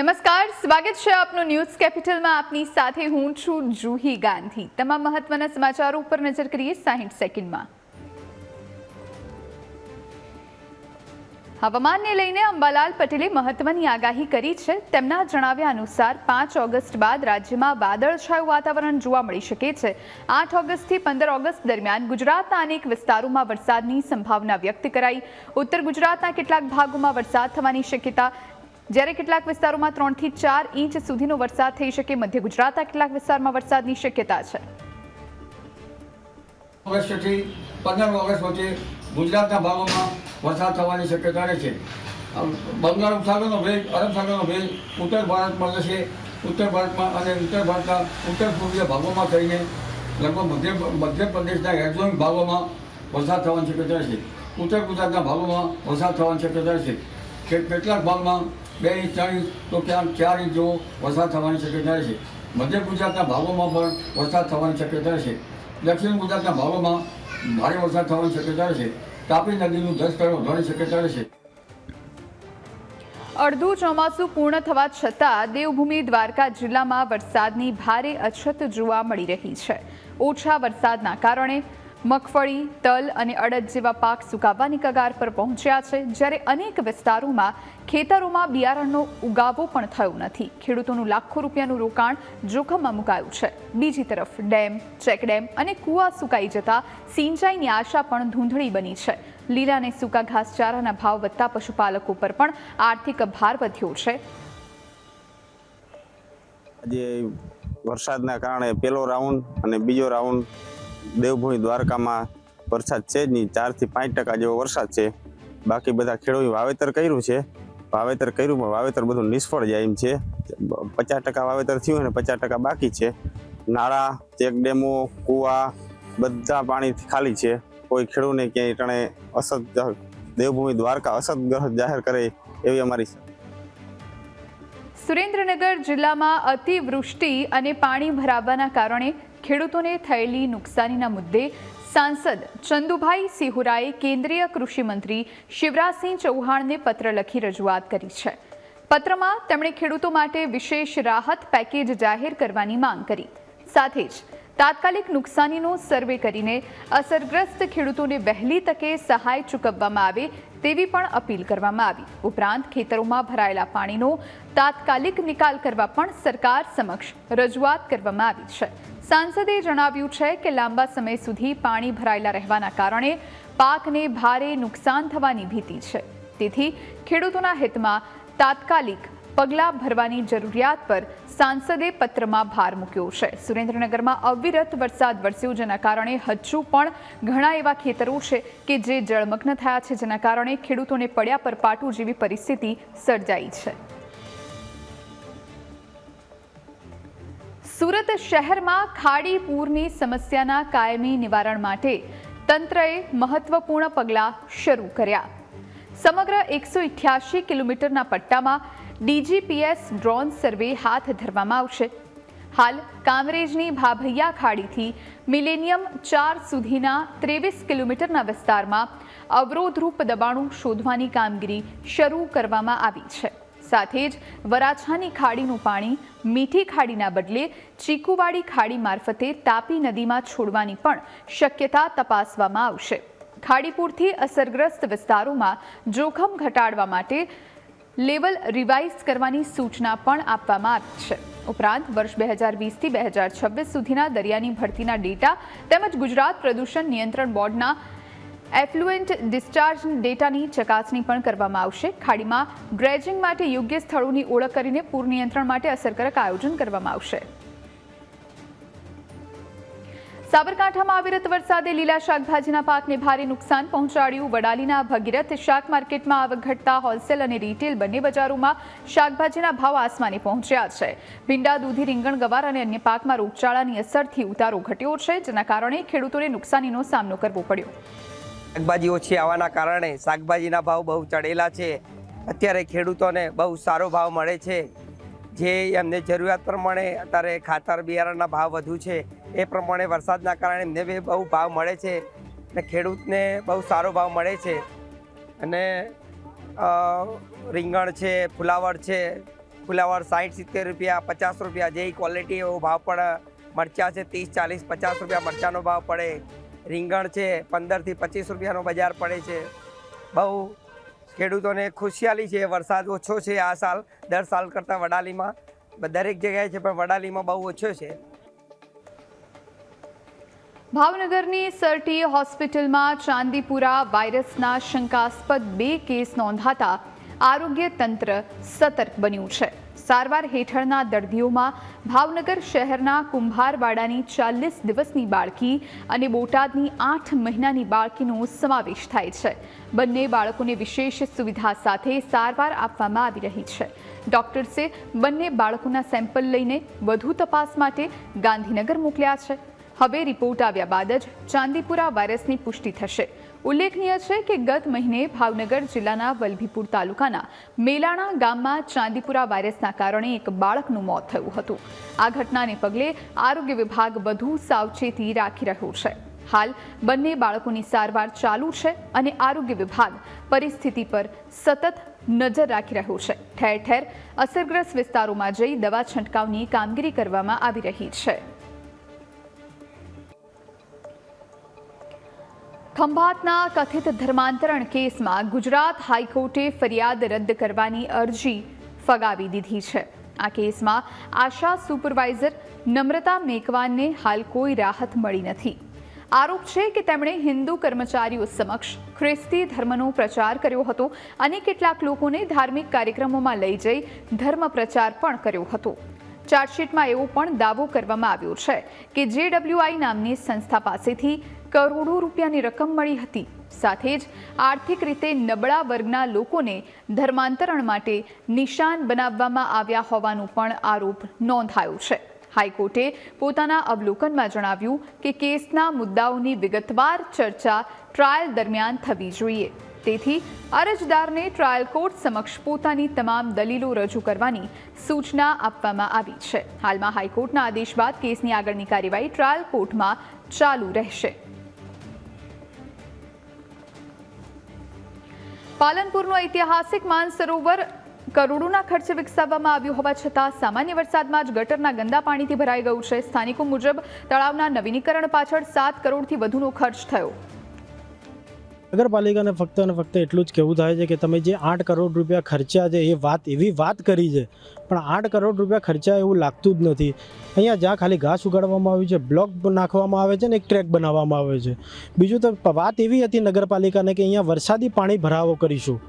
નમસ્કાર, સ્વાગત છે આપનું ન્યૂઝ કેપિટલમાં. આપની સાથે હું છું જુહી ગાંધી. તમામ મહત્વના સમાચારો ઉપર નજર કરીએ 60 સેકન્ડમાં. હવામાનને લઈને અંબાલાલ પટેલે મહત્વની આગાહી કરી છે. તેમના જણાવ્યા અનુસાર 5 ઓગસ્ટ બાદ રાજ્યમાં વાદળછાયું વાતાવરણ જોવા મળી શકે છે. 8 ઓગસ્ટથી 15 ઓગસ્ટ દરમિયાન ગુજરાતના અનેક વિસ્તારોમાં વરસાદની સંભાવના વ્યક્ત કરાઈ. ઉત્તર ગુજરાતના કેટલાક ભાગોમાં વરસાદ થવાની શક્યતા, જ્યારે કેટલાક વિસ્તારોમાં 3 થી 4 ઇંચ સુધીનો વરસાદ થઈ શકે. મધ્ય ગુજરાતના કેટલાક વિસ્તારમાં વરસાદની શક્યતા છે. ઓગસ્ટથી 15 ઓગસ્ટ વચ્ચે ગુજરાતના ભાગોમાં વરસાદ થવાની શક્યતા રહે છે. બંગાળ ઉપસાગરનો ભેજ, અરબ સાગરનો ભેજ ઉત્તર ભારતમાં જશે. ઉત્તર ભારતમાં અને ઉત્તર ભારતના ઉત્તર પૂર્વીય ભાગોમાં થઈને લગભગ મધ્યપ્રદેશના એક્ઝોનિક ભાગોમાં વરસાદ થવાની શક્યતા રહેશે. ઉત્તર ગુજરાતના ભાગોમાં વરસાદ થવાની શક્યતા રહેશે. કેટલાક ભાગમાં 2 ઇંચ 3 ઇંચ તો ક્યાંક 4 ઇંચ જેવો વરસાદ થવાની શક્યતા રહેશે. મધ્ય ગુજરાતના ભાગોમાં પણ વરસાદ થવાની શક્યતા રહેશે. દક્ષિણ ગુજરાતના ભાગોમાં ભારે વરસાદ થવાની શક્યતા રહેશે. તાપી નદીનું જળસ્તર વધવાની શક્યતા રહેશે. અડધું ચોમાસું પૂર્ણ થવા છતાં દેવભૂમિ દ્વારકા જિલ્લામાં વરસાદની ભારે અછત જોવા મળી રહી છે. ઓછા વરસાદના કારણે મગફળી, તલ અને અડદ જેવા પાક સુકાવાની કગાર પર પહોંચ્યા છે, જ્યારે અનેક વિસ્તારોમાં ખેતરોમાં બિયારણનો ઉગાવો પણ થયો નથી. ખેડૂતોનું લાખો રૂપિયાનું રોકાણ જોખમમાં મુકાયું છે. બીજી તરફ ડેમ, ચેકડેમ અને કૂવા સુકાઈ જતા સિંચાઈની આશા પણ ધૂંધળી બની છે. લીલા અને સૂકા ઘાસચારાના ભાવ વધતા પશુપાલકો પર પણ આર્થિક ભાર વધ્યો છે. આજે વરસાદના કારણે પહેલો રાઉન્ડ અને બીજો રાઉન્ડ દેવભૂમિ દ્વારકામાં વરસાદ છે જ નહીં. 4 થી 5% જેવો વરસાદ છે. બાકી બધા ખેડૂતોએ વાવેતર કર્યું છે. વાવેતર કર્યું પણ વાવેતર બધું નિષ્ફળ જાય એમ છે. 50% વાવેતર થયું અને 50% બાકી છે. નાળા, ચેકડેમો, કૂવા બધા પાણીથી ખાલી છે. કોઈ ખેડૂતને ક્યાંય ટણે અસત દેવભૂમિ દ્વારકા અસતગ્રસ્ત જાહેર કરે એવી અમારી. સુરેન્દ્રનગર જિલ્લામાં અતિવૃષ્ટિ અને પાણી ભરાવાના કારણે ખેડૂતોને થયેલી નુકસાનીના મુદ્દે સાંસદ ચંદુભાઈ સિહોરાએ કેન્દ્રીય કૃષિ મંત્રી શિવરાજસિંહ ચૌહાણને પત્ર લખી રજૂઆત કરી છે. પત્રમાં તેમણે ખેડૂતો માટે વિશેષ રાહત પેકેજ જાહેર કરવાની માંગ કરી. સાથે જ તાત્કાલિક નુકસાનીનો સર્વે કરીને અસરગ્રસ્ત ખેડૂતોને વહેલી તકે સહાય ચૂકવવામાં આવે તેવી પણ અપીલ કરવામાં આવી. ઉપરાંત ખેતરોમાં ભરાયેલા પાણીનો તાત્કાલિક નિકાલ કરવા પણ સરકાર સમક્ષ રજૂઆત કરવામાં આવી છે. સાંસદે જણાવ્યું છે કે લાંબા સમય સુધી પાણી ભરાયેલા રહેવાના કારણે પાકને ભારે નુકસાન થવાની ભીતિ છે. તેથી ખેડૂતોના હિતમાં તાત્કાલિક પગલાં ભરવાની જરૂરિયાત પર સાંસદે પત્રમાં ભાર મૂક્યો છે. સુરેન્દ્રનગરમાં અવિરત વરસાદ વરસ્યો, જેના કારણે હજુ પણ ઘણા એવા ખેતરો છે કે જે જળમગ્ન થયા છે, જેના કારણે ખેડૂતોને પડ્યા પર પાટું જેવી પરિસ્થિતિ સર્જાઈ છે. સુરત શહેરમાં ખાડી પૂરની સમસ્યાના કાયમી નિવારણ માટે તંત્રએ મહત્વપૂર્ણ પગલાં શરૂ કર્યા. સમગ્ર 188 કિલોમીટરના પટ્ટામાં DGPS ડ્રોન સર્વે હાથ ધરવામાં આવશે. હાલ કામરેજની ભાભૈયા ખાડીથી મિલેનિયમ 4 સુધીના 23 કિલોમીટરના વિસ્તારમાં અવરોધરૂપ દબાણો શોધવાની કામગીરી શરૂ કરવામાં આવી છે. સાથે જ વરાછાની ખાડીનું પાણી મીઠી ખાડીના બદલે ચીકુવાડી ખાડી મારફતે તાપી નદીમાં છોડવાની પણ શક્યતા તપાસવામાં આવશે. ખાડીપુરથી અસરગ્રસ્ત વિસ્તારોમાં જોખમ ઘટાડવા માટે લેવલ રિવાઇઝ કરવાની સૂચના પણ આપવામાં આવી છે. ઉપરાંત વર્ષ 2020 થી 2026 સુધીના દરિયાની ભરતીના ડેટા તેમજ ગુજરાત પ્રદૂષણ નિયંત્રણ બોર્ડના એફ્લુએન્ટ ડિસ્ચાર્જ ડેટાની ચકાસણી પણ કરવામાં આવશે. ખાડીમાં ડ્રેજિંગ માટે યોગ્ય સ્થળોની ઓળખ કરીને પૂર નિયંત્રણ માટે અસરકારક આયોજન કરવામાં આવશે. સાબરકાંઠામાં અવિરત વરસાદે લીલા શાકભાજીના પાકને ભારે નુકસાન પહોંચાડ્યું. વડાલીના ભગીરથ શાક માર્કેટમાં આવક ઘટતા હોલસેલ અને રિટેલ બંને બજારોમાં શાકભાજીના ભાવ આસમાને પહોંચ્યા છે. ભીંડા, દૂધી, રીંગણ, ગવાર અને અન્ય પાકમાં રોગચાળાની અસરથી ઉતારો ઘટ્યો છે, જેના કારણે ખેડૂતોને નુકસાનીનો સામનો કરવો પડ્યો. શાકભાજી ઓછી આવવાના કારણે શાકભાજીના ભાવ બહુ ચડેલા છે. અત્યારે ખેડૂતોને બહુ સારો ભાવ મળે છે. જે એમને જરૂરિયાત પ્રમાણે અત્યારે ખાતર બિયારણના ભાવ વધુ છે, એ પ્રમાણે વરસાદના કારણે એમને બી બહુ ભાવ મળે છે અને ખેડૂતને બહુ સારો ભાવ મળે છે. અને રીંગણ છે, ફુલાવર છે, ફુલાવર 60-70 રૂપિયા, 50 રૂપિયા, જે ક્વોલિટી એવો ભાવ પણ. મરચાં છે 30-40-50 રૂપિયા મરચાંનો ભાવ પડે. રીંગણ છે 15થી 25 રૂપિયાનો બજાર પડે છે. બહુ ખેડૂતોને ખુશિયાલી છે. વરસાદ ઓછો છે આ સાલ, દર સાલ કરતાં વડાલીમાં દરેક જગ્યાએ છે, પણ વડાલીમાં બહુ ઓછો છે. ભાવનગરની સરટી હોસ્પિટલમાં ચાંદીપુરા વાયરસના શંકાસ્પદ 2 કેસ નોંધાતા આરોગ્ય તંત્ર સતર્ક બન્યું છે. સારવાર હેઠળના દર્દીઓમાં ભાવનગર શહેરના કુંભારવાડાની 40 દિવસની બાળકી અને બોટાદની 8 મહિનાની બાળકીનો સમાવેશ થાય છે. બંને બાળકોને વિશેષ સુવિધા સાથે સારવાર આપવામાં આવી રહી છે. ડોક્ટર્સે બંને બાળકોના સેમ્પલ લઈને વધુ તપાસ માટે ગાંધીનગર મોકલ્યા છે. હવે રિપોર્ટ આવ્યા બાદ જ ચાંદીપુરા વાયરસની પુષ્ટિ થશે. ઉલ્લેખનીય છે કે ગત મહિને ભાવનગર જિલ્લાના વલભીપુર તાલુકાના મેલાણા ગામમાં ચાંદીપુરા વાયરસના કારણે એક બાળકનું મોત થયું હતું. આ ઘટનાને પગલે આરોગ્ય વિભાગ વધુ સાવચેતી રાખી રહ્યું છે. હાલ બંને બાળકોની સારવાર ચાલુ છે અને આરોગ્ય વિભાગ પરિસ્થિતિ પર સતત નજર રાખી રહ્યું છે. ઠેર ઠેર અસરગ્રસ્ત વિસ્તારોમાં જઈ દવા છંટકાવની કામગીરી કરવામાં આવી રહી છે. ખંભાતના કથિત ધર્માંતરણ કેસમાં ગુજરાત હાઈકોર્ટે ફરિયાદ રદ કરવાની અરજી ફગાવી દીધી છે. આ કેસમાં આશા સુપરવાઇઝર નમ્રતા મેકવાનને હાલ કોઈ રાહત મળી નથી. આરોપ છે કે તેમણે હિન્દુ કર્મચારીઓ સમક્ષ ખ્રિસ્તી ધર્મનો પ્રચાર કર્યો હતો અને કેટલાક લોકોને ધાર્મિક કાર્યક્રમોમાં લઈ જઈ ધર્મ પ્રચાર પણ કર્યો હતો. ચાર્જશીટમાં એવો પણ દાવો કરવામાં આવ્યો છે કે JWI નામની સંસ્થા પાસેથી કરોડો રૂપિયાની રકમ મળી હતી. સાથે જ આર્થિક રીતે નબળા વર્ગના લોકોને ધર્માંતરણ માટે નિશાન બનાવવામાં આવ્યા હોવાનો પણ આરોપ નોંધાયો છે. હાઈકોર્ટે પોતાના અવલોકનમાં જણાવ્યું કે કેસના મુદ્દાઓની વિગતવાર ચર્ચા ટ્રાયલ દરમિયાન થવી જોઈએ. તેથી અરજદારને ટ્રાયલ કોર્ટ સમક્ષ પોતાની તમામ દલીલો રજૂ કરવાની સૂચના આપવામાં આવી છે. હાલમાં હાઈકોર્ટના આદેશ બાદ કેસની આગળની કાર્યવાહી ટ્રાયલ કોર્ટમાં ચાલુ રહેશે. પાલનપુરનો ઐતિહાસિક માનસરોવર કરોડોના ખર્ચે વિકસાવવામાં આવ્યું હોવા છતાં સામાન્ય વરસાદમાં જ ગટરના ગંદા પાણીથી ભરાઈ ગયું છે. સ્થાનિકો મુજબ તળાવના નવીનીકરણ પાછળ 7 કરોડથી વધુનો ખર્ચ થયો. નગરપાલિકાને ફક્ત અને ફક્ત એટલું જ કહેવું થાય છે કે તમે જે 8 કરોડ રૂપિયા ખર્ચ્યા છે એવી વાત કરી છે, પણ 8 કરોડ રૂપિયા ખર્ચ્યા એવું લાગતું જ નથી. અહીંયા જ્યાં ખાલી ઘાસ ઉગાડવામાં આવ્યું છે, બ્લોક નાખવામાં આવે છે ને એક ટ્રેક બનાવવામાં આવે છે. બીજું તો વાત એવી હતી નગરપાલિકાને કે અહીંયા વરસાદી પાણી ભરાવો કરીશું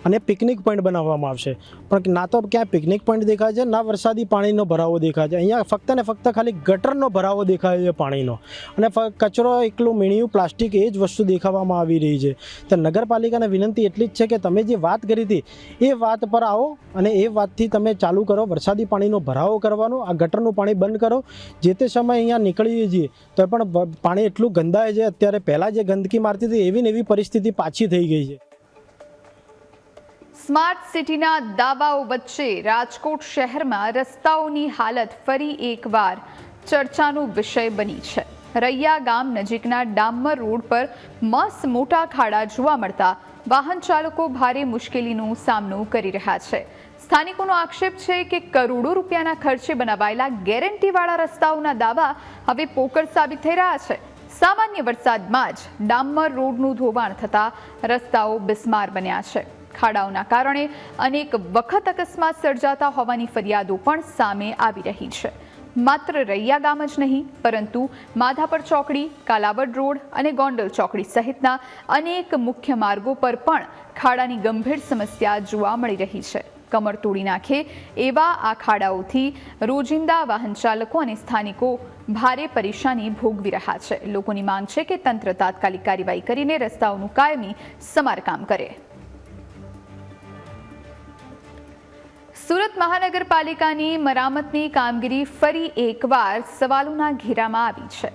અને પિકનિક પોઈન્ટ બનાવવામાં આવશે, પણ ના તો ક્યાં પિકનિક પોઈન્ટ દેખાય છે ના વરસાદી પાણીનો ભરાવો દેખાય છે. અહીંયા ફક્ત ને ફક્ત ખાલી ગટરનો ભરાવો દેખાય છે પાણીનો, અને કચરો એકલું મીણિયું પ્લાસ્ટિક એ જ વસ્તુ દેખાવામાં આવી રહી છે. તો નગરપાલિકાને વિનંતી એટલી જ છે કે તમે જે વાત કરી હતી એ વાત પર આવો અને એ વાતથી તમે ચાલુ કરો વરસાદી પાણીનો ભરાવો કરવાનો. આ ગટરનું પાણી બંધ કરો. જે તે સમય અહીંયા નીકળીએ છીએ તો પણ પાણી એટલું ગંદાય છે. અત્યારે પહેલાં જે ગંદકી મારતી હતી એવી ને એવી પરિસ્થિતિ પાછી થઈ ગઈ છે. સ્માર્ટ સિટીના દાવાઓ વચ્ચે રાજકોટ શહેરમાં રસ્તાઓની હાલત ફરી એકવાર ચર્ચાનો વિષય બની છે. રૈયા ગામ નજીકના ડામર રોડ પર મસ્ત મોટા ખાડા જોવા મળતા વાહન ચાલકો ભારે મુશ્કેલીનો સામનો કરી રહ્યા છે. સ્થાનિકોનો આક્ષેપ છે કે કરોડો રૂપિયાના ખર્ચે બનાવાયેલા ગેરંટીવાળા રસ્તાઓના દાવા હવે પોકળ સાબિત થઈ રહ્યા છે. સામાન્ય વરસાદમાં જ ડામર રોડનું ધોવાણ થતાં રસ્તાઓ બિસ્માર બન્યા છે. ખાડાઓના કારણે અનેક વખત અકસ્માત સર્જાતા હોવાની ફરિયાદો પણ સામે આવી રહી છે. માત્ર રૈયા ગામ જ નહીં, પરંતુ માધાપર ચોકડી, કાલાવડ રોડ અને ગોંડલ ચોકડી સહિતના અનેક મુખ્ય માર્ગો પર પણ ખાડાની ગંભીર સમસ્યા જોવા મળી રહી છે. કમર તોડી નાખે એવા આ ખાડાઓથી રોજિંદા વાહન ચાલકો અને સ્થાનિકો ભારે પરેશાની ભોગવી રહ્યા છે. લોકોની માંગ છે કે તંત્ર તાત્કાલિક કાર્યવાહી કરીને રસ્તાઓનું કાયમી સમારકામ કરે. સુરત મહાનગરપાલિકાની મરામતની કામગીરી ફરી એકવાર સવાલોના ઘેરામાં આવી છે.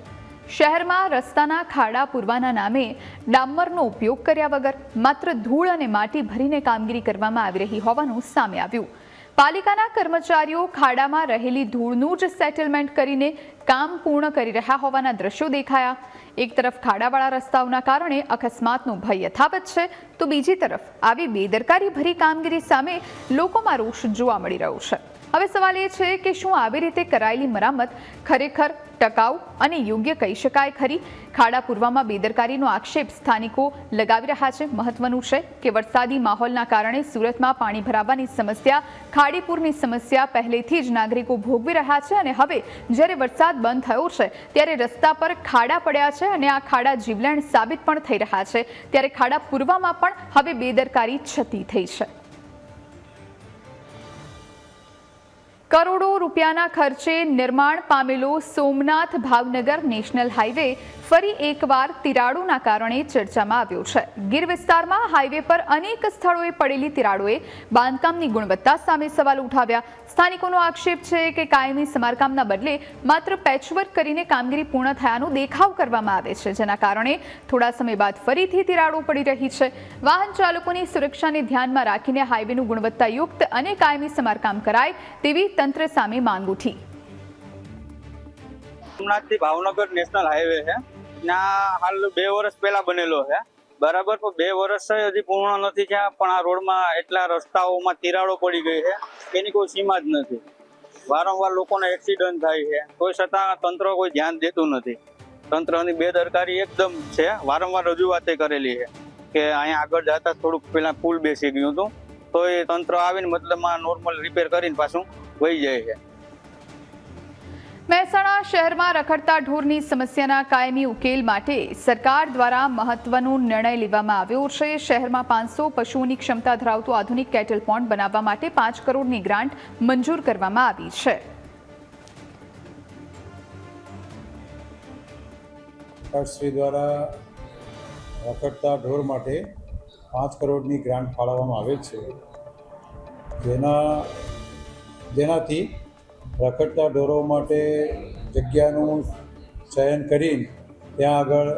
શહેરમાં રસ્તાના ખાડા પૂરવાના નામે ડામરનો ઉપયોગ કર્યા વગર માત્ર ધૂળ અને માટી ભરીને કામગીરી કરવામાં આવી રહી હોવાનું સામે આવ્યું. પાલિકાના કર્મચારીઓ ખાડામાં રહેલી ધૂળનું જ સેટલમેન્ટ કરીને કામ પૂર્ણ કરી રહ્યા હોવાના દ્રશ્યો દેખાયા. એક તરફ ખાડાવાળા રસ્તાઓના કારણે અકસ્માતનો ભય યથાવત છે, તો બીજી તરફ આવી બેદરકારી ભરી કામગીરી સામે લોકોમાં રોષ જોવા મળી રહ્યો છે. હવે સવાલ એ છે કે શું આવી રીતે કરાયેલી મરામત ખરેખર ટકાઉ અને યોગ્ય કહી શકાય ખરી? ખાડા પૂરવામાં બેદરકારીનો આક્ષેપ સ્થાનિકો લગાવી રહ્યા છે. મહત્વનું છે કે વરસાદી માહોલના કારણે સુરતમાં પાણી ભરાવાની સમસ્યા, ખાડીપુરની સમસ્યા પહેલેથી જ નાગરિકો ભોગવી રહ્યા છે અને હવે જ્યારે વરસાદ બંધ થયો છે ત્યારે રસ્તા પર ખાડા પડ્યા છે અને આ ખાડા જીવલેણ સાબિત પણ થઈ રહ્યા છે. ત્યારે ખાડા પૂરવામાં પણ હવે બેદરકારી છતી થઈ છે. કરોડો રૂપિયાના ખર્ચે નિર્માણ પામેલો સોમનાથ ભાવનગર નેશનલ હાઈવે ફરી એકવાર તિરાડોના કારણે ચર્ચામાં આવ્યો છે. ગીર વિસ્તારમાં હાઈવે પર અનેક સ્થળોએ પડેલી તિરાડોએ બાંધકામની ગુણવત્તા સામે સવાલ ઉઠાવ્યા. સ્થાનિકોનો આક્ષેપ છે કે કાયમી સમારકામના બદલે માત્ર પેચવર્ક કરીને કામગીરી પૂર્ણ થયાનો દેખાવ કરવામાં આવે છે, જેના કારણે થોડા સમય બાદ ફરીથી તિરાડો પડી રહી છે. વાહન ચાલકોની સુરક્ષાને ધ્યાનમાં રાખીને હાઈવેનું ગુણવત્તાયુક્ત અને કાયમી સમારકામ કરાય તેવી તંત્ર સામે માંગ ઉઠી. સોમનાથથી ભાવનગર નેશનલ હાઈવે છે, ત્યાં હાલ 2 વર્ષ પહેલા બનેલો છે બરાબર, પણ 2 વર્ષ હજી પૂર્ણ નથી થયા, પણ આ રોડમાં એટલા રસ્તાઓમાં તિરાડો પડી ગઈ છે એની કોઈ સીમા જ નથી. વારંવાર લોકોને એક્સિડન્ટ થાય છે, કોઈ છતાં તંત્ર કોઈ ધ્યાન દેતું નથી. તંત્રની બેદરકારી એકદમ છે. વારંવાર રજૂઆત કરેલી છે કે અહીંયા આગળ જતા થોડુંક પેલા પુલ બેસી ગયું હતું, તો એ તંત્ર આવીને મતલબમાં નોર્મલ રિપેર કરીને પાછું વહી જાય છે. મહેસાણા શહેરમાં રખડતા ઢોરની સમસ્યાના કાયમી ઉકેલ માટે સરકાર દ્વારા મહત્વનો નિર્ણય લેવામાં આવ્યો છે. શહેરમાં 500 પશુઓની ક્ષમતા ધરાવતું આધુનિક કેટલ પોન્ડ બનાવવા માટે 5 કરોડની ગ્રાન્ટ મંજૂર કરવામાં આવી છે. સરકારશ્રી દ્વારા રખડતા ઢોર માટે 5 કરોડની ગ્રાન્ટ ફાળવવામાં આવેલ છે, જેનાથી રખડતા ઢોરો માટે જગ્યાનું ચયન કરીને ત્યાં આગળ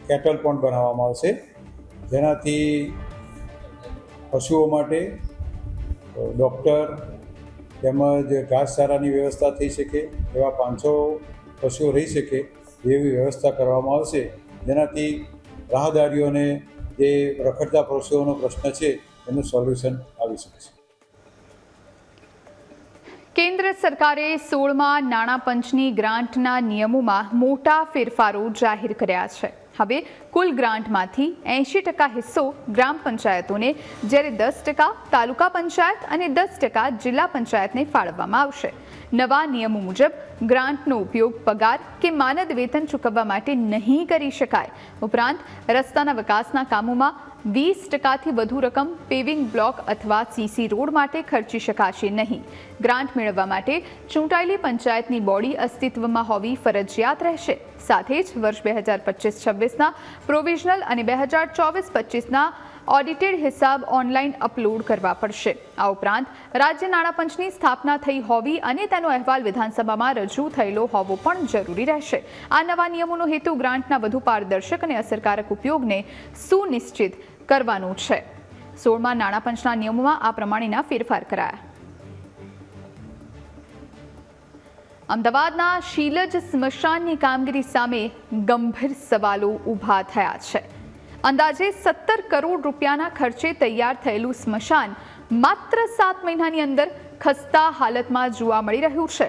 કેટલ પોન્ડ બનાવવામાં આવશે, જેનાથી પશુઓ માટે ડૉક્ટર તેમજ ઘાસચારાની વ્યવસ્થા થઈ શકે, એવા 500 પશુઓ રહી શકે એવી વ્યવસ્થા કરવામાં આવશે, જેનાથી રાહદારીઓને જે રખડતા પશુઓનો પ્રશ્ન છે એનું સોલ્યુશન આવી શકશે. કેન્દ્ર સરકારે 16મા નાણાં પંચની ગ્રાન્ટના નિયમોમાં મોટા ફેરફારો જાહેર કર્યા છે. હવે કુલ ગ્રાન્ટમાંથી 80% હિસ્સો ગ્રામ પંચાયતોને, જ્યારે 10% તાલુકા પંચાયત અને 10% જિલ્લા પંચાયતને ફાળવવામાં આવશે. નવા નિયમો મુજબ ગ્રાન્ટનો ઉપયોગ પગાર કે માનદ વેતન ચૂકવવા માટે નહીં કરી શકાય. ઉપરાંત રસ્તાના વિકાસના કામોમાં 20%થી વધુ રકમ પેવિંગ બ્લોક અથવા સીસી રોડ માટે ખર્ચી શકાશે નહીં. ગ્રાન્ટ મેળવવા માટે ચૂંટાયેલી પંચાયતની બોડી અસ્તિત્વમાં હોવી ફરજિયાત રહેશે. સાથે જ વર્ષ 2025-26ના પ્રોવિઝનલ અને 2024-25ના ઓડિટેડ હિસાબ ઓનલાઈન અપલોડ કરવા પડશે. આ ઉપરાંત રાજ્ય નાણાં પંચની સ્થાપના થઈ હોવી અને તેનો અહેવાલ વિધાનસભામાં રજૂ થયેલો હોવો પણ જરૂરી રહેશે. આ નવા નિયમોનો હેતુ ગ્રાન્ટના વધુ પારદર્શક અને અસરકારક ઉપયોગને સુનિશ્ચિત કરવાનું છે. 16મા નાણાં પંચના નિયમોમાં આ પ્રમાણેના ફેરફાર કરાયા. અમદાવાદના શીલજ સ્મશાનની કામગીરી સામે ગંભીર સવાલો ઊભા થયા છે. અંદાજે 17 કરોડ રૂપિયાના ખર્ચે તૈયાર થયેલું સ્મશાન માત્ર 7 મહિનાની અંદર ખસ્તા હાલતમાં જોવા મળી રહ્યું છે.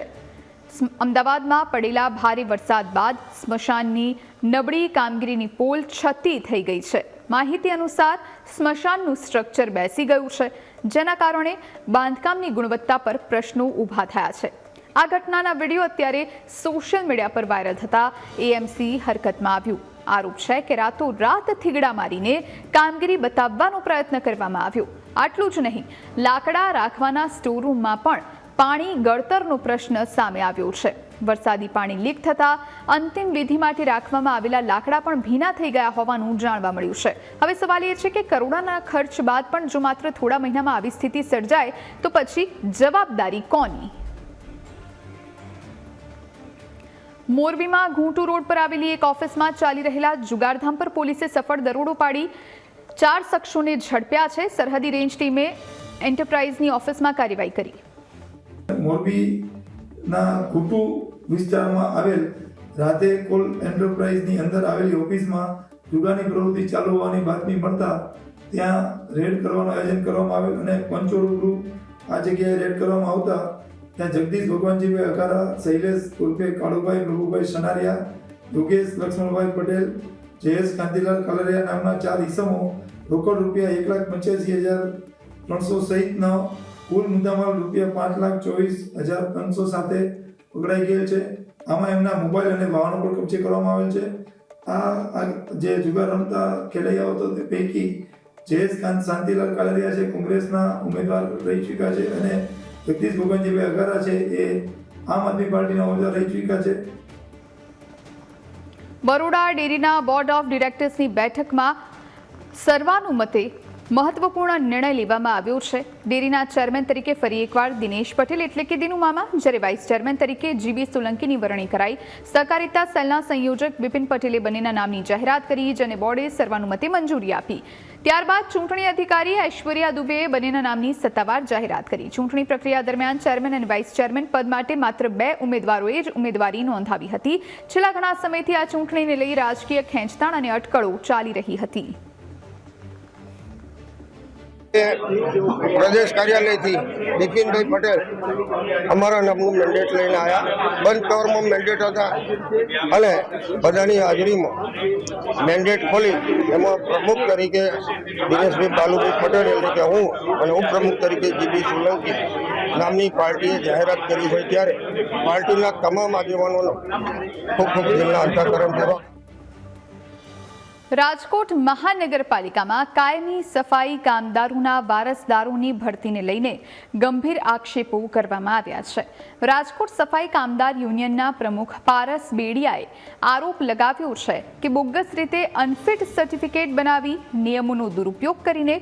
અમદાવાદમાં પડેલા ભારે વરસાદ બાદ સ્મશાનની નબળી કામગીરીની પોલ છતી થઈ ગઈ છે. માહિતી અનુસાર સ્મશાનનું સ્ટ્રક્ચર બેસી ગયું છે, જેના કારણે બાંધકામની ગુણવત્તા પર પ્રશ્નો ઊભા થયા છે. આ ઘટનાના વિડીયો અત્યારે સોશિયલ મીડિયા પર વાયરલ થતા એએમસી હરકતમાં આવ્યું. આરોપ છે કે રાતોરાત થીગડા મારીને કામગીરી બતાવવાનો પ્રયત્ન કરવામાં આવ્યો. આટલું જ નહીં, લાકડા રાખવાના સ્ટોરરૂમમાં પણ પાણી ગળતરનો પ્રશ્ન સામે આવ્યો છે. વરસાદી પાણી લીક થતાં અંતિમ વિધિ માટે રાખવામાં આવેલા લાકડા પણ ભીના થઈ ગયા હોવાનું જાણવા મળ્યું છે. હવે સવાલ એ છે કે કરોડોના ખર્ચ બાદ પણ જો માત્ર થોડા મહિનામાં આવી સ્થિતિ સર્જાય તો પછી જવાબદારી કોની? મોરબીમાં ઘૂંટુ રોડ પર આવેલી એક ઓફિસમાં ચાલી રહેલા જુગારધામ પર પોલીસે સફળ દરોડો પાડી 4 શખ્સોને ઝડપ્યા છે. સરહદી રેન્જ ટીમે એન્ટરપ્રાઇઝની ઓફિસમાં કાર્યવાહી કરી. મોરબીના ઘૂંટુ વિસ્તારમાં આવેલ રાધે કોલ એન્ટરપ્રાઇઝની અંદર આવેલી ઓફિસમાં જુગારની પ્રવૃત્તિ ચાલુ હોવાની બાતમી મળતા ત્યાં રેડ કરવાનું આયોજન કરવામાં આવેલ અને પંચો રૂબરૂ આ જગ્યાએ રેડ કરવામાં આવતા ત્યાં જગદીશ ભગવાનજીભાઈ અકારા, શૈલેષ ઉર્ફે કાળુભાઈ પ્રભુભાઈ સનારિયા, યોગેશ લક્ષ્મણભાઈ પટેલ, જયેશ કાંતિલાલ કલરિયા નામના 4 ઈસમો રોકડ રૂપિયા 1,85,300 સહિતનો કુલ મુદ્દામાલ રૂપિયા 5,24,300 સાથે પકડાઈ ગયેલ છે. આમાં એમના મોબાઈલ અને વાહનો પર કબજે કરવામાં આવેલ છે. આ જે જુગાર રમતા ખેલૈયાઓ હતો તે પૈકી જયેશ શાંતિલાલ કાલરિયા છે, કોંગ્રેસના ઉમેદવાર રહી ચૂક્યા છે, અને જગદીશ ભગવાનજીભાઈ અઘારા છે એ આમ આદમી પાર્ટીના ઉમેદવાર રહી ચૂક્યા છે. બરોડા ડેરીના બોર્ડ ઓફ ડિરેક્ટર્સની બેઠકમાં સર્વાનુમતે મહત્વપૂર્ણ નિર્ણય લેવામાં આવ્યો છે. ડેરીના ચેરમેન તરીકે ફરી એકવાર દિનેશ પટેલ એટલે કે દિનુ મામા, જ્યારે વાઇસ ચેરમેન તરીકે જીબી સોલંકીની વરણી કરાઈ. સહકારિતા સેલના સંયોજક બિપિન પટેલે બંનેના નામની જાહેરાત કરી, જેને બોર્ડે સર્વાનુમતે મંજૂરી આપી. ત્યારબાદ ચૂંટણી અધિકારી ઐશ્વર્યા દુબેએ બંનેના નામની સત્તાવાર જાહેરાત કરી. ચૂંટણી પ્રક્રિયા દરમિયાન ચેરમેન અને વાઇસ ચેરમેન પદ માટે માત્ર 2 ઉમેદવારોએ જ ઉમેદવારી નોંધાવી હતી. છેલ્લા ઘણા સમયથી આ ચૂંટણીને લઈ રાજકીય ખેંચતાણ અને અટકળો ચાલી રહી હતી. પ્રદેશ કાર્યાલયથી બિપિનભાઈ પટેલ અમારા નામનું મેન્ડેટ લઈને આવ્યા. બંધ કવરમાં મેન્ડેટ હતા અને બધાની હાજરીમાં મેન્ડેટ ખોલી એમાં પ્રમુખ તરીકે દિનેશભાઈ બાલુભાઈ પટેલ એટલે કે હું અને ઉપપ્રમુખ તરીકે જીબી સોલંકી નામની પાર્ટીએ જાહેરાત કરી હોય ત્યારે પાર્ટીના તમામ આગેવાનોનો ખૂબ ખૂબ દિલના અંતઃકરણ થયો. રાજકોટ મહાનગરપાલિકામાં કાયમી સફાઈ કામદારોના વારસદારોની ભરતીને લઈને ગંભીર આક્ષેપો કરવામાં આવ્યા છે. રાજકોટ સફાઈ કામદાર યુનિયનના પ્રમુખ પારસ બેડિયાએ આરોપ લગાવ્યો છે કે બોગસ રીતે અનફિટ સર્ટિફિકેટ બનાવી નિયમોનો દુરુપયોગ કરીને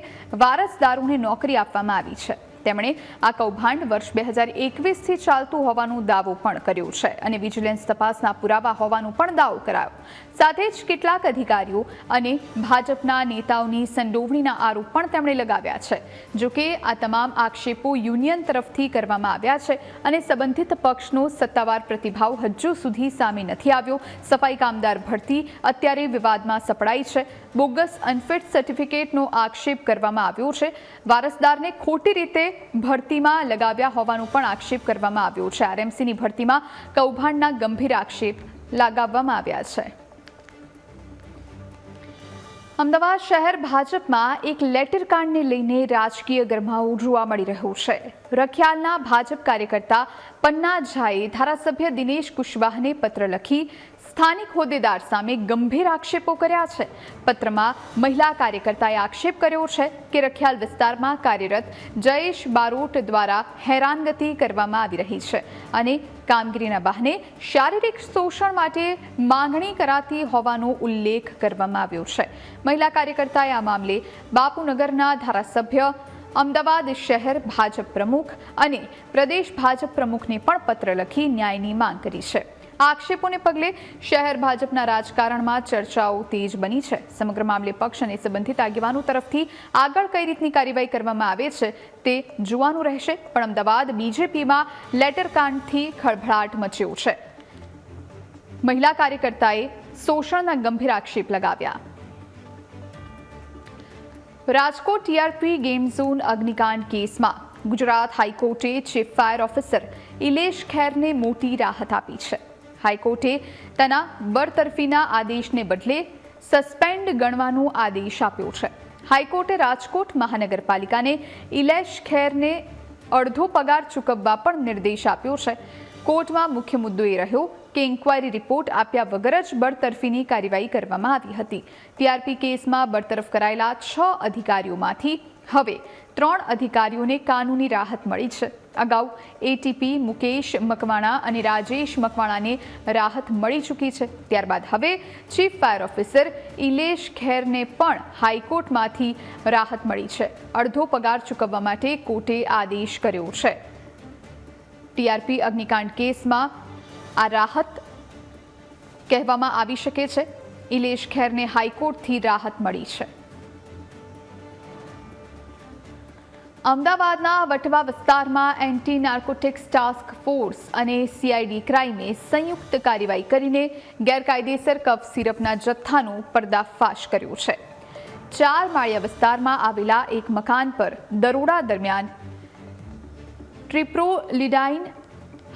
વારસદારોને નોકરી આપવામાં આવી છે. તેમણે આ કૌભાંડ વર્ષ 2021થી ચાલતું હોવાનો દાવો પણ કર્યો છે અને વિજિલન્સ તપાસના પુરાવા હોવાનો પણ દાવો કરાયો. સાથે જ કેટલાક અધિકારીઓ અને ભાજપના નેતાઓની સંડોવણીના આરોપ પણ તેમણે લગાવ્યા છે. જોકે આ તમામ આક્ષેપો યુનિયન તરફથી કરવામાં આવ્યા છે અને સંબંધિત પક્ષનો સત્તાવાર પ્રતિભાવ હજુ સુધી સામે નથી આવ્યો. સફાઈ કામદાર ભરતી અત્યારે વિવાદમાં સપડાઈ છે. બોગસ અનફિટ સર્ટિફિકેટનો આક્ષેપ કરવામાં આવ્યો છે. વારસદારને ખોટી રીતે ભરતીમાં લગાવ્યા હોવાનો પણ આક્ષેપ કરવામાં આવ્યો છે. આરએમસીની ભરતીમાં કૌભાંડના ગંભીર આક્ષેપ લગાવવામાં આવ્યા છે. અમદાવાદ શહેર ભાજપમાં એક લેટર કાંડને લઈને રાજકીય ગરમાવો જોવા મળી રહ્યો છે. રખિયાલના ભાજપ કાર્યકર્તા પન્ના ઝાએ ધારાસભ્ય દિનેશ કુશવાહને પત્ર લખી સ્થાનિક હોદ્દેદાર સામે ગંભીર આક્ષેપો કર્યા છે. પત્રમાં મહિલા કાર્યકર્તાએ આક્ષેપ કર્યો છે કે રખિયાલ વિસ્તારમાં કાર્યરત જયેશ બારોટ દ્વારા હેરાનગતિ કરવામાં આવી રહી છે અને કામગીરીના બહાને શારીરિક શોષણ માટે માંગણી કરાતી હોવાનો ઉલ્લેખ કરવામાં આવ્યો છે. મહિલા કાર્યકર્તાએ આ મામલે બાપુનગરના ધારાસભ્ય, અમદાવાદ શહેર ભાજપ પ્રમુખ અને પ્રદેશ ભાજપ પ્રમુખને પણ પત્ર લખી ન્યાયની માંગ કરી છે. આક્ષેપોને પગલે શહેર ભાજપના રાજકારણમાં ચર્ચાઓ તેજ બની છે. સમગ્ર મામલે પક્ષ અને સંબંધિત આગેવાનો તરફથી આગળ કઈ રીતની કાર્યવાહી કરવામાં આવે છે તે જોવાનું રહેશે. પણ અમદાવાદ બીજેપીમાં લેટરકાંડથી ખળભળાટ મચ્યો છે. મહિલા કાર્યકર્તાએ શોષણના ગંભીર આક્ષેપ લગાવ્યા. રાજકોટ ટીઆરપી ગેમ ઝોન અગ્નિકાંડ કેસમાં ગુજરાત હાઈકોર્ટે ચીફ ફાયર ઓફિસર ઇલેશ ખેરને મોટી રાહત આપી છે. હાઈકોર્ટે તેના બરતરફીના આદેશને બદલે સસ્પેન્ડ ગણવાનો આદેશ આપ્યો છે. હાઈકોર્ટે રાજકોટ મહાનગરપાલિકાને ઇલેશ ખેરને અડધો પગાર ચૂકવવા પણ નિર્દેશ આપ્યો છે. કોર્ટમાં મુખ્ય મુદ્દો એ રહ્યો કે ઇન્ક્વાયરી રિપોર્ટ આપ્યા વગર જ બરતરફીની કાર્યવાહી કરવામાં આવી હતી. ટીઆરપી કેસમાં બરતરફ કરાયેલા 6 અધિકારીઓમાંથી હવે 3 અધિકારીઓને કાનૂની રાહત મળી છે. અગાઉ એટીપી મુકેશ મકવાણા અને રાજેશ મકવાણાને રાહત મળી ચૂકી છે. ત્યારબાદ હવે ચીફ ફાયર ઓફિસર ઇલેશ ખેરને પણ હાઈકોર્ટમાંથી રાહત મળી છે. અડધો પગાર ચૂકવવા માટે કોર્ટે આદેશ કર્યો છે. ટીઆરપી અગ્નિકાંડ કેસમાં આ રાહત કહેવામાં આવી શકે છે. ઇલેશ ખેરને હાઈકોર્ટથી રાહત મળી છે. અમદાવાદના વટવા વિસ્તારમાં એન્ટી નાર્કોટિક્સ ટાસ્ક ફોર્સ અને સીઆઈડી ક્રાઇમે સંયુક્ત કાર્યવાહી કરીને ગેરકાયદેસર કફ સિરપના જથ્થાનો પર્દાફાશ કર્યો છે. 4 માળિયા વિસ્તારમાં આવેલા એક મકાન પર દરોડા દરમિયાન ટ્રિપ્રોલિડાઇન,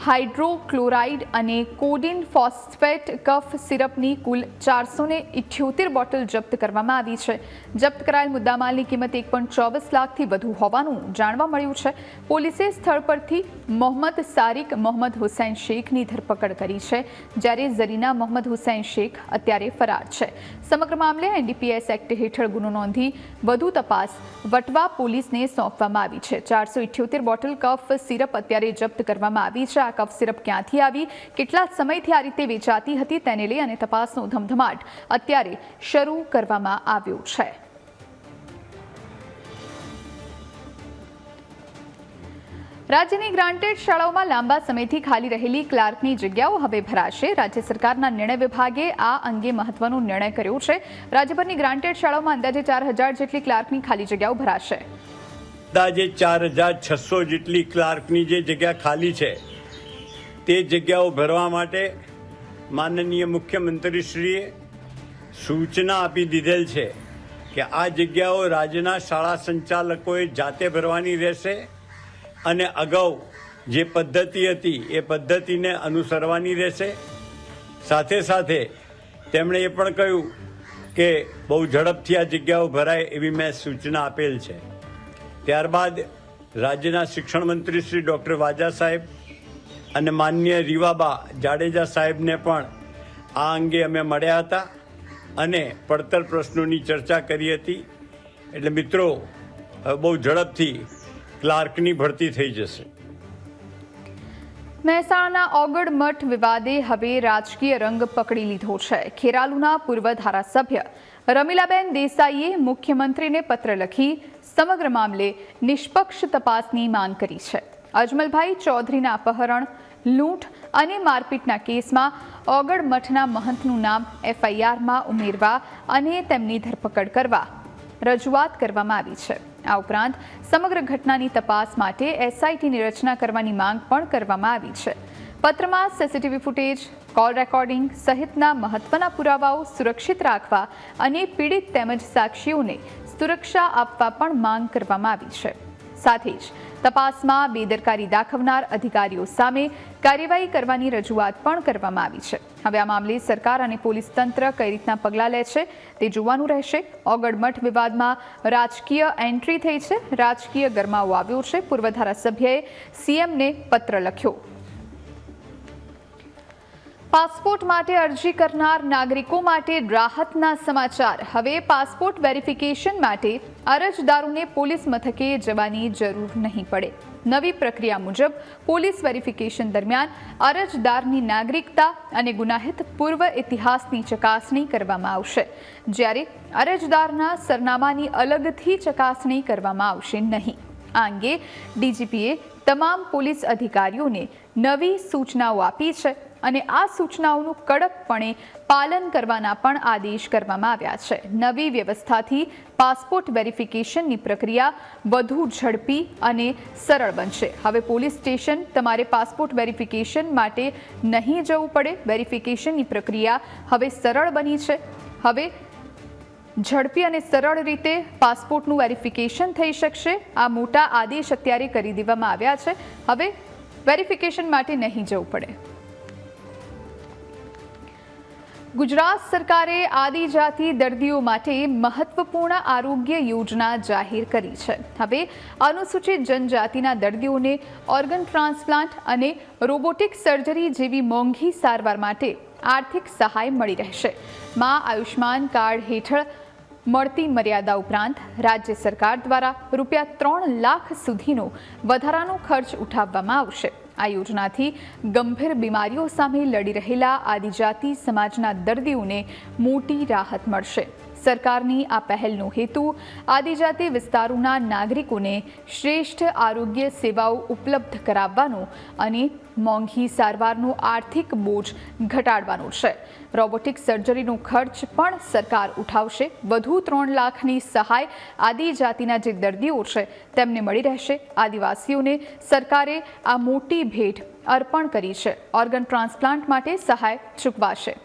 હાઇડ્રોક્લોરાઇડ અને કોડિન ફોસ્ફેટ કફ સિરપની કુલ 478 બોટલ જપ્ત કરવામાં આવી છે. જપ્ત કરાયેલ મુદ્દામાલની કિંમત 1.24 લાખથી વધુ હોવાનું જાણવા મળ્યું છે. પોલીસે સ્થળ પરથી મોહમ્મદ સારિક મોહમ્મદ હુસૈન શેખની ધરપકડ કરી છે, જ્યારે ઝરીના મોહમ્મદ હુસૈન શેખ અત્યારે ફરાર છે. સમગ્ર મામલે NDPS એક્ટ હેઠળ ગુનો નોંધી વધુ તપાસ વટવા પોલીસને સોંપવામાં આવી છે. 478 બોટલ કફ સિરપ અત્યારે જપ્ત કરવામાં આવી છે. આ કફ સિરપ ક્યાંથી આવી, કેટલા સમયથી આ રીતે વેચાતી હતી તેને લઈ અને તપાસનો ધમધમાટ અત્યારે શરૂ કરવામાં આવ્યો છે. રાજ્યની ગ્રાન્ટેડ શાળાઓમાં લાંબા સમયથી ખાલી રહેલી ક્લાર્કની જગ્યાઓ હવે ભરાશે. રાજ્ય સરકારના નિર્ણય વિભાગે આ અંગે મહત્વનો નિર્ણય કર્યો છે. રાજ્યભરની ગ્રાન્ટેડ શાળાઓમાં અંદાજે 4000 જેટલી ક્લાર્કની ખાલી જગ્યાઓ ભરાશે. અંદાજે 4600 જેટલી ક્લાર્કની જે જગ્યા ખાલી છે તે જગ્યાઓ ભરવા માટે માનનીય મુખ્યમંત્રીશ્રીએ સૂચના આપી દીધેલ છે કે આ જગ્યાઓ રાજ્યના શાળા સંચાલકોએ જાતે ભરવાની રહેશે અને અગાઉ જે પદ્ધતિ હતી એ પદ્ધતિને અનુસરવાની રહેશે. સાથે સાથે તેમણે એ પણ કહ્યું કે બહુ ઝડપથી આ જગ્યાઓ ભરાય એવી મેં સૂચના આપેલ છે. ત્યારબાદ રાજ્યના શિક્ષણ મંત્રી શ્રી ડૉક્ટર વાજા સાહેબ અને માનનીય રીવાબા જાડેજા સાહેબને પણ આ અંગે અમે મળ્યા હતા અને પડતર પ્રશ્નોની ચર્ચા કરી હતી. એટલે મિત્રો બહુ ઝડપથી ક્લાર્કની ભરતી થઈ જશે. મહેસાણાના ઓગડ મઠ વિવાદે હવે રાજકીય રંગ પકડી લીધો છે. ખેરાલુના પૂર્વ ધારાસભ્ય રમીલાબેન દેસાઈએ મુખ્યમંત્રીને પત્ર લખી સમગ્ર મામલે નિષ્પક્ષ તપાસની માંગ કરી છે. અજમલભાઈ ચૌધરીના અપહરણ, લૂંટ અને મારપીટના કેસમાં ઓગડ મઠના મહંતનું નામ FIRમાં ઉમેરવા અને તેમની ધરપકડ કરવા રજૂઆત કરવામાં આવી છે. આ ઉપરાંત સમગ્ર ઘટનાની તપાસ માટે SITની રચના કરવાની માંગ પણ કરવામાં આવી છે. પત્રમાં CCTV ફૂટેજ, કોલ રેકોર્ડિંગ સહિતના મહત્વના પુરાવાઓ સુરક્ષિત રાખવા અને પીડિત તેમજ સાક્ષીઓને સુરક્ષા આપવા પણ માંગ કરવામાં આવી છે. સાથે જ તપાસમાં બેદરકારી દાખવનાર અધિકારીઓ સામે કાર્યવાહી કરવાની રજૂઆત પણ કરવામાં આવી છે. હવે આ મામલે સરકાર અને પોલીસ તંત્ર કઈ રીતના પગલાં લે છે તે જોવાનું રહેશે. ઓગડ મઠ વિવાદમાં રાજકીય એન્ટ્રી થઈ છે, રાજકીય ગરમાવો આવ્યો છે. પૂર્વ ધારાસભ્યએ CMને પત્ર લખ્યો. પાસપોર્ટ માટે અરજી કરનાર નાગરિકો માટે રાહતના સમાચાર. હવે પાસપોર્ટ વેરિફિકેશન માટે અરજદારોને પોલીસ મથકે જવાની જરૂર નહીં પડે. નવી પ્રક્રિયા મુજબ પોલીસ વેરિફિકેશન દરમિયાન અરજદારની નાગરિકતા અને ગુનાહિત પૂર્વ ઇતિહાસની ચકાસણી કરવામાં આવશે, જ્યારે અરજદારના સરનામાની અલગથી ચકાસણી કરવામાં આવશે નહીં. આ અંગે DGPએ તમામ પોલીસ અધિકારીઓને નવી સૂચનાઓ આપી છે અને આ સૂચનાઓનું કડકપણે પાલન કરવાના પણ આદેશ કરવામાં આવ્યા છે. નવી વ્યવસ્થાથી પાસપોર્ટ વેરિફિકેશનની પ્રક્રિયા વધુ ઝડપી અને સરળ બનશે. હવે પોલીસ સ્ટેશન તમારે પાસપોર્ટ વેરિફિકેશન માટે નહીં જવું પડે. વેરિફિકેશનની પ્રક્રિયા હવે સરળ બની છે. હવે ઝડપી અને સરળ રીતે પાસપોર્ટનું વેરિફિકેશન થઈ શકશે. આ મોટા આદેશ અત્યારે કરી દેવામાં આવ્યા છે. હવે વેરિફિકેશન માટે નહીં જવું પડે. ગુજરાત સરકારે આદિજાતિ દર્દીઓ માટે મહત્વપૂર્ણ આરોગ્ય યોજના જાહેર કરી છે. હવે અનુસૂચિત જનજાતિના દર્દીઓને ઓર્ગન ટ્રાન્સપ્લાન્ટ અને રોબોટિક સર્જરી જેવી મોંઘી સારવાર માટે આર્થિક સહાય મળી રહેશે. માં આયુષ્માન કાર્ડ હેઠળ મળતી મર્યાદા ઉપરાંત રાજ્ય સરકાર દ્વારા ₹3 લાખ સુધીનો વધારાનો ખર્ચ ઉઠાવવામાં આવશે. આ યોજનાથી ગંભીર બીમારીઓ સામે લડી રહેલા આદિજાતિ સમાજના દર્દીઓને મોટી રાહત મળશે. સરકારની આ પહેલનો હેતુ આદિજાતિ વિસ્તારોના નાગરિકોને શ્રેષ્ઠ આરોગ્ય સેવાઓ ઉપલબ્ધ કરાવવાનો અને મોંઘી સારવારનો આર્થિક બોજ ઘટાડવાનો છે. રોબોટિક સર્જરીનો ખર્ચ પણ સરકાર ઉઠાવશે. વધુ 3 લાખની સહાય આદિજાતિના જે દર્દીઓ છે તેમને મળી રહેશે. આદિવાસીઓને સરકારે આ મોટી ભેટ અર્પણ કરી છે. ઓર્ગન ટ્રાન્સપ્લાન્ટ માટે સહાય ચૂકવાશે.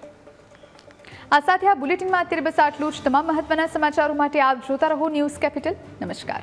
આ સાથે આ બુલેટિનમાં અત્યારે બસ આટલું જ. તમામ મહત્વના સમાચારો માટે આપ જોતા રહો ન્યૂઝ કેપિટલ. નમસ્કાર.